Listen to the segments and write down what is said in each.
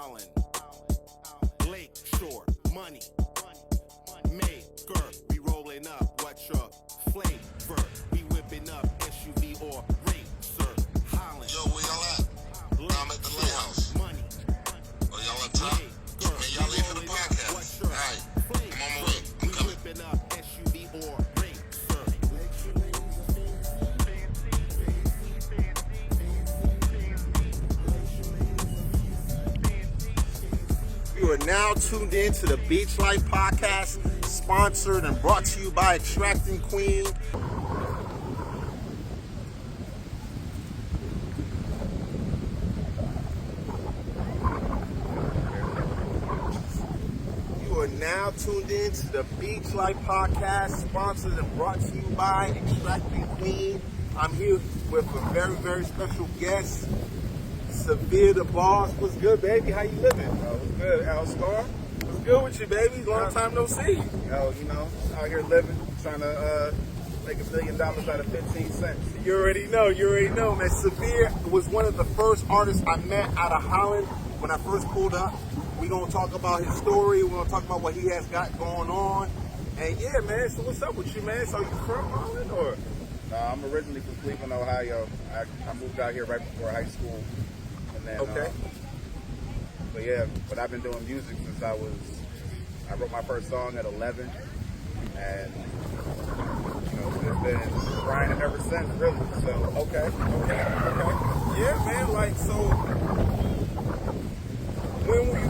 Holland, Lake Shore, money, maker. We rolling up, what's your flavor? We whipping up SUV or racer. Holland. Yo, where y'all at? I'm at the lighthouse. Money. Oh, y'all on top? Man, y'all late for the podcast. All right, I'm on my way. I'm coming. Whipping up SUV or racer. You are now tuned in to the Beach Life Podcast, sponsored and brought to you by Attracting Queen. You are now tuned in to the Beach Life Podcast, sponsored and brought to you by Attracting Queen. I'm here with a very, very special guest, Severe the Boss. What's good, baby? How you living? What's good, Al Star? What's good with you, baby? Long time no see. Yo, you know, out here living, trying to make $1 million out of 15 cents. You already know, man. Severe was one of the first artists I met out of Holland when I first pulled up. We're going to talk about his story. We're going to talk about what he has got going on. And yeah, man, so what's up with you, man? So you from Holland or? I'm originally from Cleveland, Ohio. I moved out here right before high school. And then, Okay. But I've been doing music since I wrote my first song at 11. And, you know, it's been grinding ever since, really. So, Okay. Yeah, man, like, so when were you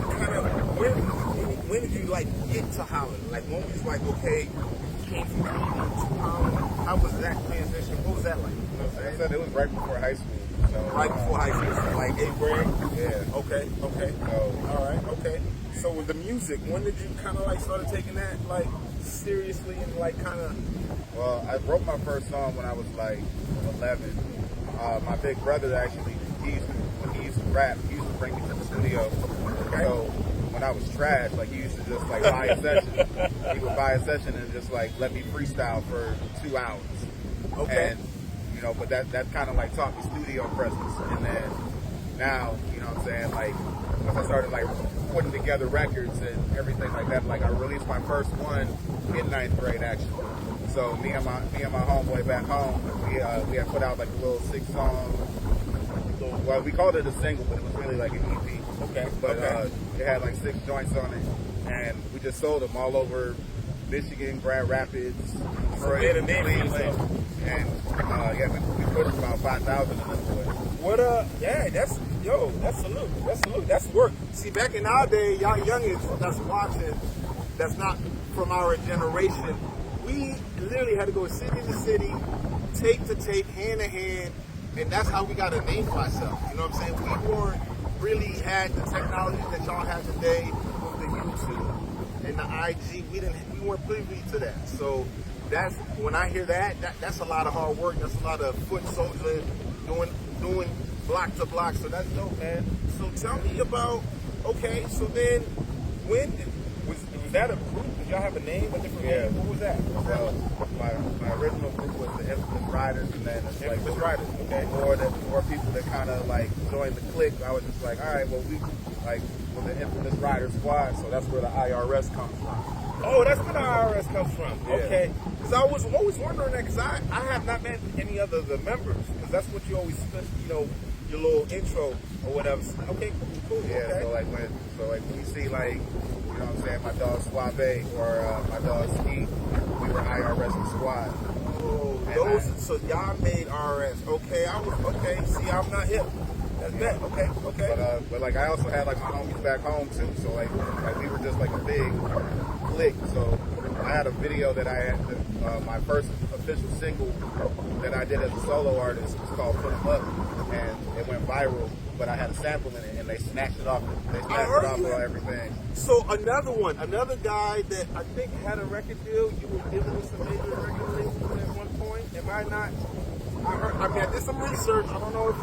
when did you, like, get to Holland? Like, when was you like, okay, you came from Cleveland to Holland? How was that transition? What was that like? You know what I'm like I saying? said, it was right before high school. So, Right before high school, so like 8th grade? Yeah. Okay. So, All right, okay. So with the music, when did you kind of like started taking that like seriously and like kind of? well, I wrote my first song when I was like 11. My big brother actually, when he used to rap, he used to bring me to the studio. Okay. So when I was trash, like he used to just like buy a session. He would buy a session and just like let me freestyle for 2 hours. Okay. And you know, but that kind of like taught me studio presence. And then now, you know what I'm saying, like once I started like putting together records and everything like that, like I released my first one in 9th grade actually. So me and my homeboy back home, we had put out like a little 6-song. Well, we called it a single, but it was really like an EP. Okay. But Okay. it had like 6 joints on it, and we just sold them all over Michigan, Grand Rapids, Detroit, made a name for Cleveland, yourself. and we put about 5,000 in them boys. What yeah, that's salute. That's work. See, back in our day, y'all youngins that's watching, that's not from our generation, we literally had to go city to city, tape to tape, hand to hand, and that's how we got a name for ourselves. You know what I'm saying? We weren't really had the technology that y'all have today with the YouTube and the IG. We weren't privy to that. So that's when I hear that's a lot of hard work. That's a lot of foot soldiering, doing block to block. So that's dope, man. So tell me about, okay, so then when was that a group? Did y'all have a name, a different name? What was that? Well, my original group was the Infamous Riders, and then it's Infamous like Riders, okay. more people that kind of like joined the clique. I was just like, all right, well, we're the Infamous Riders Squad, so that's where the IRS comes from. Oh, that's where the IRS comes from. Yeah. Okay. Because I was always wondering that, because I have not met any other of the members, because that's what you always, you know, your little intro or whatever. Okay, cool. Yeah, Okay. so when you see like, you know what I'm saying, my dog Suave or my dog Ski, we were IRS Squad. Oh, And so y'all made RS. Okay, okay. See, I'm not hip. That's bad. Okay. But like I also had like my homies back home too, so like we were just like a big clique. So I had a video that I had, my first official single that I did as a solo artist was called "Put 'Em Up," and it went viral. But I had a sample in it, and they snatched it off. They snatched it off of everything. So another guy that I think had a record deal. You were dealing with some major record labels at one point. Am I not? I did some research. I don't know if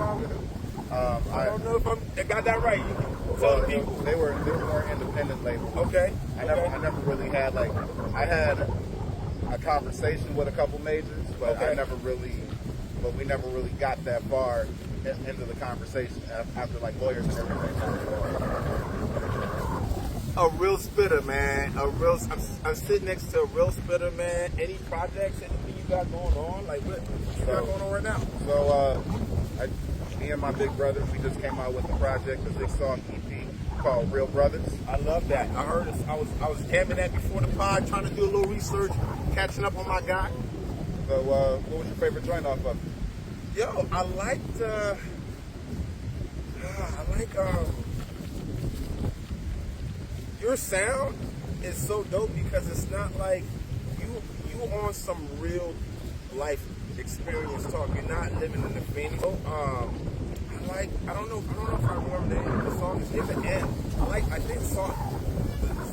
I got that right. Well, they were more independent labels. Okay. I never really had like, I had a conversation with a couple majors, but we never really got that far into the conversation after like lawyers and everything. a real spitter, man. I'm sitting next to a real spitter, man. Any projects, anything you got going on? Like what you got going on right now? So, me and my big brother, we just came out with a project, a 6-song EP called Real Brothers. I love that. I heard it. I was jamming that before the pod, trying to do a little research, catching up on my guy. So, what was your favorite joint off of? Yo, I like your sound is so dope because it's not like you on some real life experience talk. You're not living in the fantasy. I don't know if I remember the name of the song. It's in the end. I think the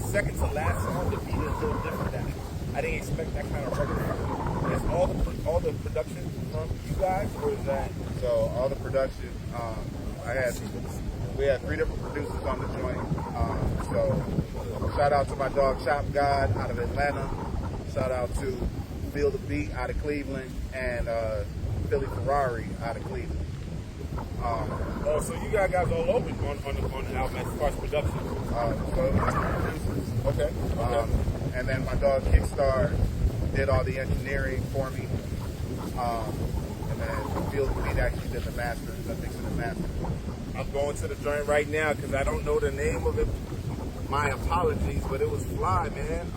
second to last song, the beat is a little different. That I didn't expect that kind of record. Is all the production from you guys, or is that? So all the production, we had 3 different producers on the joint. So shout out to my dog Chop God out of Atlanta. Shout out to Feel the Beat out of Cleveland and Philly Ferrari out of Cleveland. So you got guys all over on the album as far as production. Okay. And then my dog Kickstar did all the engineering for me. And then Feel the Beat actually did the master, the mix and the master. I'm going to the joint right now because I don't know the name of it. My apologies, but it was fly, man.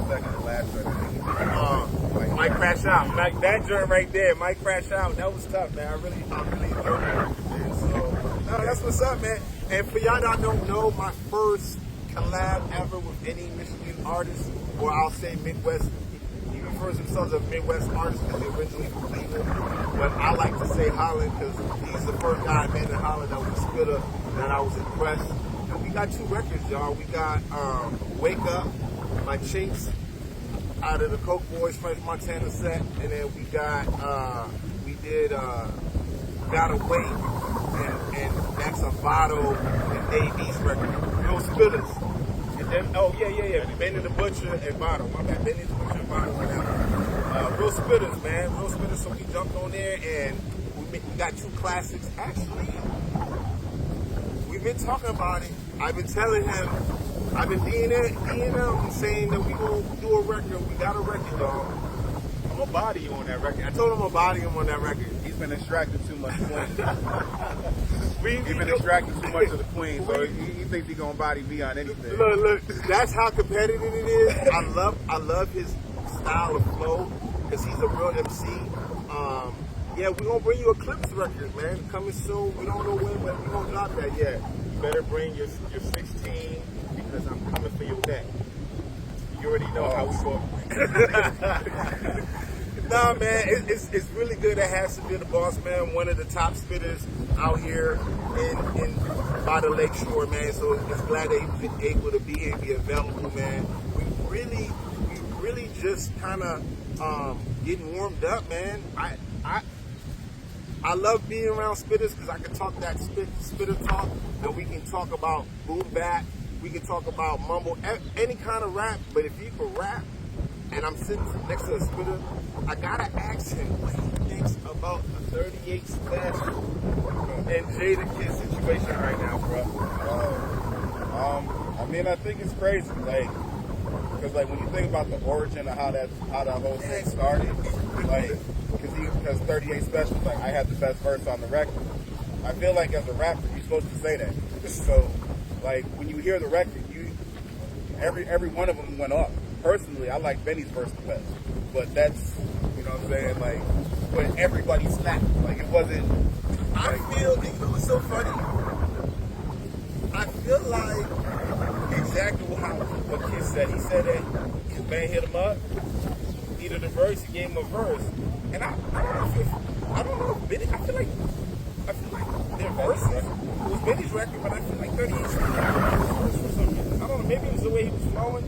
Second to last record. Might crash out. Like that joint right there, might crash out. That was tough, man. I really enjoyed it. And so, no, that's what's up, man. And for y'all that don't know, my first collab ever with any Michigan artist, or I'll say Midwest. He refers himself as a Midwest artist because he's originally from Cleveland. But I like to say Holland because he's the first guy I met in Holland that was a spitter, and I was impressed. And we got 2 records, y'all. We got Wake Up by Chinks out of the Coke Boys French Montana set, and then we did Gotta Wait, and that's a Votto and Dave East record. Real spitters. And then Benny the Butcher and Votto. My bad, Benny the Butcher and Votto right now. Real spitters, man. Real spitters. So we jumped on there and we got 2 classics. Actually, we've been talking about it. I've been telling him. I've been DMing saying that we gonna do a record. We got a record, dog. I'm gonna body you on that record. I told him I'm gonna body him on that record. He's been extracted too much Queen. He's been extracted too much of the Queen, so he thinks he's gonna body me on anything. Look, that's how competitive it is. I love his style of flow because he's a real MC. Yeah, we're gonna bring you a Clips record, man. Coming soon. We don't know when, but we're gonna drop that yet. You better bring your 16. Because I'm coming for your neck. You already know how we go. Nah, man, it's really good to have Severe the Boss, man. One of the top spitters out here in by the lakeshore, man. So it's glad that he was able to be here and be available, man. We really just kind of getting warmed up, man. I love being around spitters because I can talk that spitter talk, and we can talk about boom bap. We can talk about mumble, any kind of rap, but if he can rap, and I'm sitting next to a spitter, I gotta ask him what he thinks about the 38 Spesh and Jada Kid situation right now, bro. I mean, I think it's crazy, because when you think about the origin of how that whole thing started, because 38 Spesh was I had the best verse on the record. I feel like as a rapper, you're supposed to say that. So. When you hear the record, every one of them went off. Personally, I like Benny's verse the best. But that's, you know what I'm saying? But everybody snapped. It wasn't. I feel, you know what's so funny? I feel like exactly what Kid said. He said that his man hit him up, needed a verse, he gave him a verse. And I don't know if Benny, I feel like their verses. It was Benny's record, but I feel like 38 Spesh for some reason. I don't know, maybe it was the way he was flowing.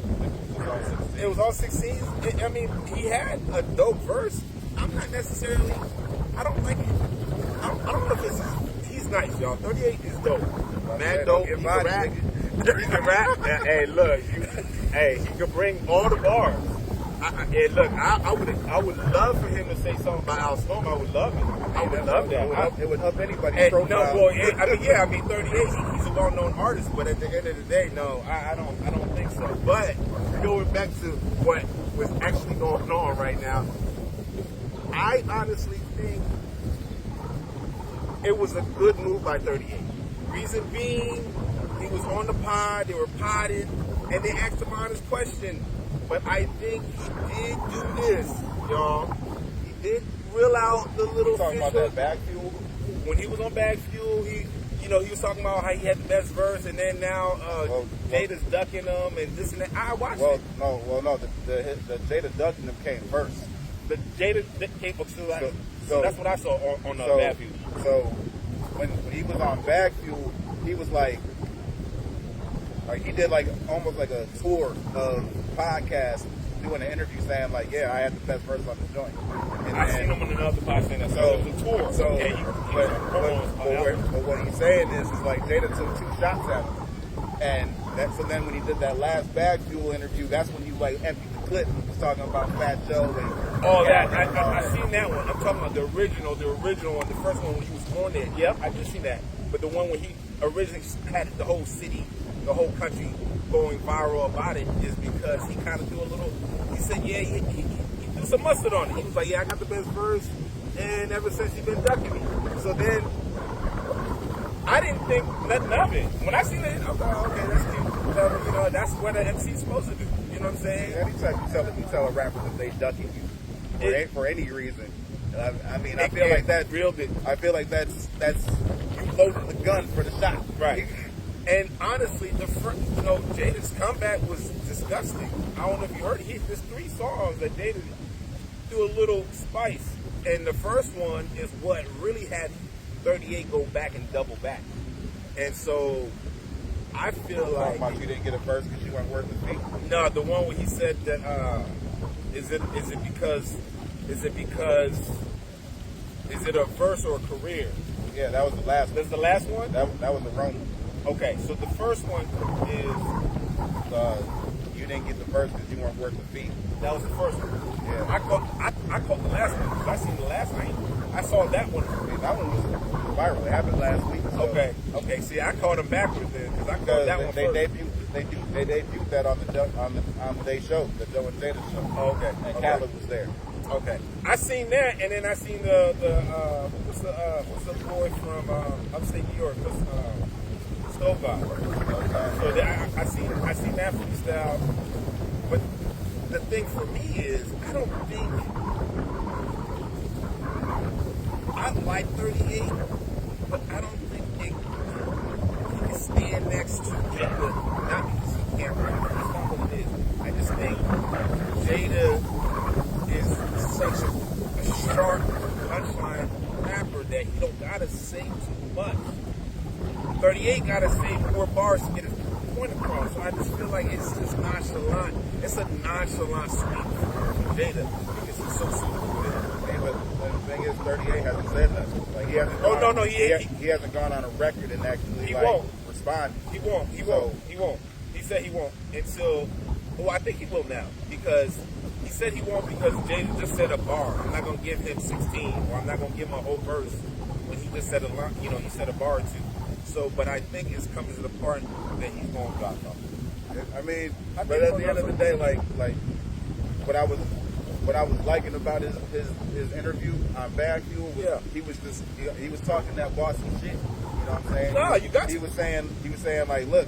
It was all 16. I mean, he had a dope verse. I'm not necessarily, I don't like it. I don't know if he's nice, y'all. 38 is dope. Man, dope. He can rap. He can rap. Hey, look. He can bring all the bars. I would love for him to say something about Al Storm. I would love it. I would love that. It would help anybody's profile. No, well, 38. He's a well-known artist, but at the end of the day, no, I don't think so. But going back to what was actually going on right now, I honestly think it was a good move by 38. Reason being, he was on the pod, they were podding, and they asked him an honest question. But I think he did do this, y'all. He did reel out the little talking about that Bag Fuel. When he was on Bag Fuel, he was talking about how he had the best verse, and then now Jada's ducking him and this and that. I watched it. No. The Jada ducking him came first. The Jada came up so that's what I saw on Bag Fuel. So when he was on Bag Fuel, he was like he did almost like a tour of podcasts, doing an interview saying yeah, I had the best verse on the joint. And I seen him on another podcast so it was a tour. So but what he's saying is Jada took 2 shots at him, and so then when he did that last Bag Fuel interview, that's when you emptied the clip. He was talking about Fat Joe and I seen that one. I'm talking about the original one, the first one when he was on there. Yep, I did see that. But the one when he originally had the whole city, the whole country going viral about it is because he kind of he said, he threw some mustard on it. He was like, yeah, I got the best verse, and ever since you've been ducking me. So then, I didn't think nothing of it. When I seen it, I was like, okay, that's cute. That's what an MC's supposed to do. You know what I'm saying? Anytime you tell a rapper that they ducking you for any reason, I feel like that's real. I feel like that's you loading the gun for the shot, right? And honestly, Jada's comeback was disgusting. I don't know if you heard it. There's 3 songs that Jada threw a little spice, and the first one is what really had 38 go back and double back. And so I feel like you didn't get a verse because you weren't worth the fee. No, the one where he said that is it a verse or a career? Yeah, that was the last one. That's the last one? That was the wrong one. Okay, so the first one is you didn't get the verse because you weren't worth the fee. That was the first one. Yeah. I caught the last one because I seen the last one. I saw that one. That one was viral. It happened last week. So. Okay. See, I caught him backwards then because I caught that one first. They debuted that on the Day Show, the Joe and Jada show. Oh, okay. And Khaled was there. Okay. I seen that, and then I seen the what's the boy from upstate New York? Stove God. So I seen that freestyle. But the thing for me is, I like 38, but I don't think he can stand next to Jada. Not because he can't rap. That's not what it is. I just think Jada is such a sharp punchline rapper that he don't gotta say too much. 38 gotta say more bars to get his point across. So I just feel like it's just nonchalant. It's a nonchalant sweep for Jada because he's so smooth with it. But the thing is, 38 hasn't said nothing. He hasn't. He hasn't gone on a record and actually respond. He won't. He said he won't until. Well, I think he will now because he said he won't because Jada just said a bar. I'm not gonna give him 16, or I'm not gonna give him a whole verse when he just said a line. He said a bar or 2. So, but I think it's coming to the part that he's going to drop something. But at the end of the day, what I was liking about his interview on Bag Fuel was he was talking that bossy shit. You know what I'm saying? No, you got. He was saying look,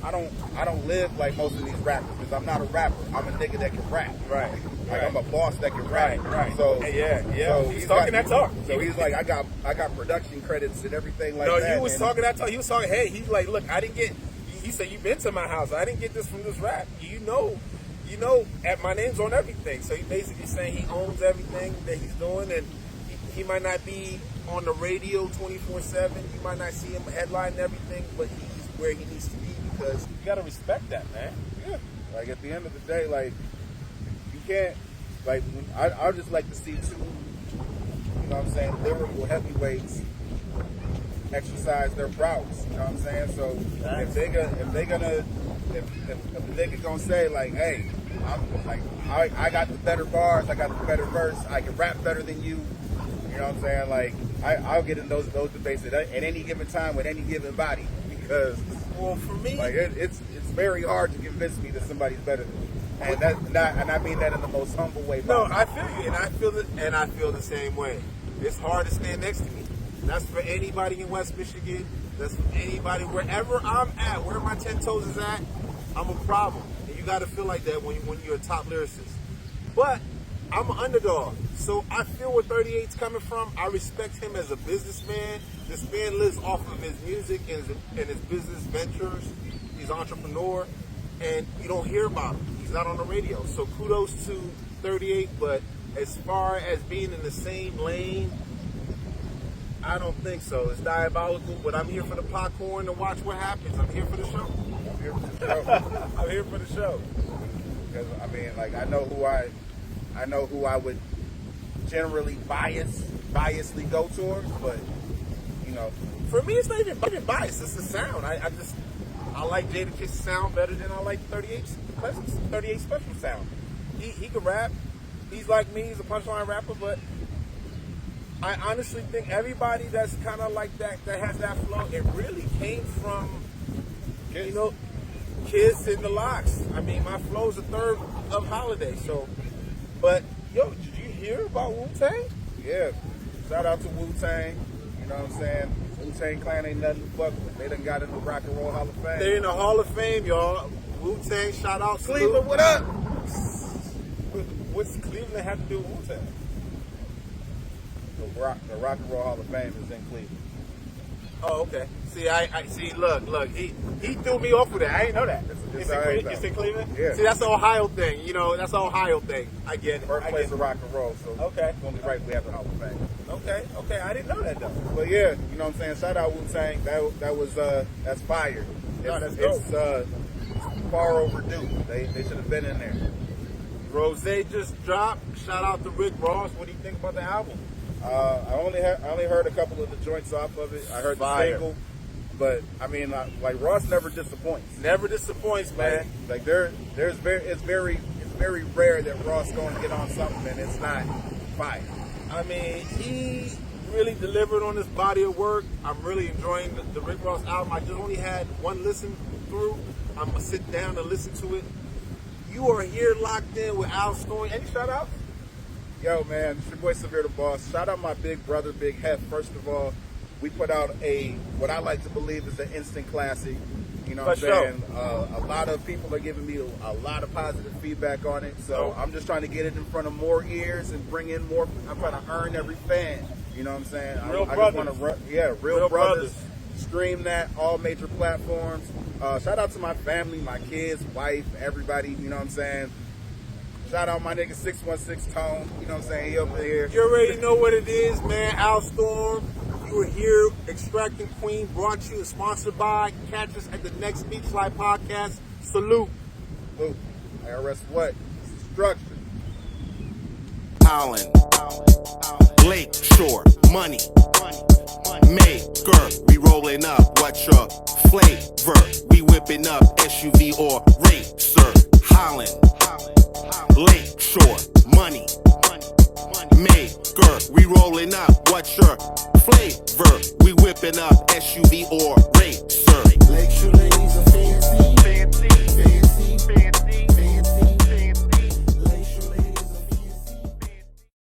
I don't live like most of these rappers because I'm not a rapper. I'm a nigga that can rap. Right. I'm a boss that can rap. Right. So So he's talking that talk. So he's like, I got production credits and everything like that. No, he was talking that talk. He was talking. Hey, he's like, look, I didn't get. He said, you've been to my house. I didn't get this from this rap. You know, my name's on everything. So he basically saying he owns everything that he's doing, and he might not be on the radio 24/7. You might not see him headlining everything, but he's where he needs to be because you gotta respect that, man. Yeah. At the end of the day, you can't. I just like to see 2. You know what I'm saying? Lyrical heavyweights exercise their prowess. You know what I'm saying? So if they're gonna if a nigga gonna say like, hey, I'm like, I got the better bars, I got the better verse, I can rap better than you. You know what I'm saying? Like, I'll get in those debates at any given time with any given body, because, well, for me, like, it's very hard to convince me that somebody's better than me, and I mean that in the most humble way. No, I feel you, and I feel the same way. It's hard to stand next to me. That's for anybody in West Michigan. That's for anybody wherever I'm at, where my 10 toes is at. I'm a problem, and you got to feel like that when you're a top lyricist. But I'm an underdog, so I feel where 38's coming from. I respect him as a businessman. This man lives off of his music and his business ventures. He's an entrepreneur, and you don't hear about him. He's not on the radio. So kudos to 38, but as far as being in the same lane, I don't think so. It's diabolical, but I'm here for the popcorn to watch what happens. I'm here for the show. I'm here for the show. I'm here for the show. Because, I mean, like, I know who I would generally biasly go towards, but, you know. For me, it's not even bias. It's the sound. I like Jada Kiss's sound better than I like 38's special sound. He can rap. He's like me. He's a punchline rapper, but I honestly think everybody that's kind of like that has that flow, it really came from, you know, Kiss and the Locks. I mean, my flow's a third of Holiday, so. But, yo, did you hear about Wu-Tang? Yeah. Shout out to Wu-Tang. You know what I'm saying? Wu-Tang Clan ain't nothing to fuck with. They done got in the Rock and Roll Hall of Fame. They're in the Hall of Fame, y'all. Wu-Tang, shout out. Cleveland, what up? What's Cleveland have to do with Wu-Tang? The Rock and Roll Hall of Fame is in Cleveland. Oh, okay. See, I see. Look, he threw me off with that. I didn't know that. It's in Cleveland. Yeah. See, that's an Ohio thing. You know, that's an Ohio thing. I get it. Birthplace of rock and roll. So okay, it's only right we have the Hall of Fame. Okay. I didn't know that though. But yeah, you know what I'm saying. Shout out Wu-Tang. That's fire. That's dope. It's far overdue. They should have been in there. Rose just dropped. Shout out to Rick Ross. What do you think about the album? I only heard a couple of the joints off of it. I heard Fire. the single, but I mean, like Ross never disappoints. Never disappoints, man. Like it's very rare that Ross going to get on something and it's not fire. I mean, he really delivered on this body of work. I'm really enjoying the Rick Ross album. I just only had one listen through. I'm gonna sit down and listen to it. You are here locked in with Al Storm. Any shout out? Yo, man, it's your boy Severe the Boss. Shout out my big brother, Big Hef. First of all, we put out what I like to believe is an instant classic. You know what I'm saying? A lot of people are giving me a lot of positive feedback on it. So I'm just trying to get it in front of more ears and bring in more. I'm trying to earn every fan. You know what I'm saying? Real brothers. Stream that, all major platforms. Shout out to my family, my kids, wife, everybody. You know what I'm saying? Shout out my nigga 616 Tone. You know what I'm saying? He up here. You already know what it is, man. Al Storm. You were here. Extracting Queen brought you and sponsored by. Catch us at the next Beach Life podcast. Salute. Salute. IRS what? Structure. Holland, Lake Shore, money, maker, we rolling up, what's your flavor? We whipping up SUV or racer. Holland, Lake Shore, money, maker, we rolling up, what's your flavor? We whipping up SUV or racer. Lake Shore ladies are fancy, fancy, fancy, fancy, fancy.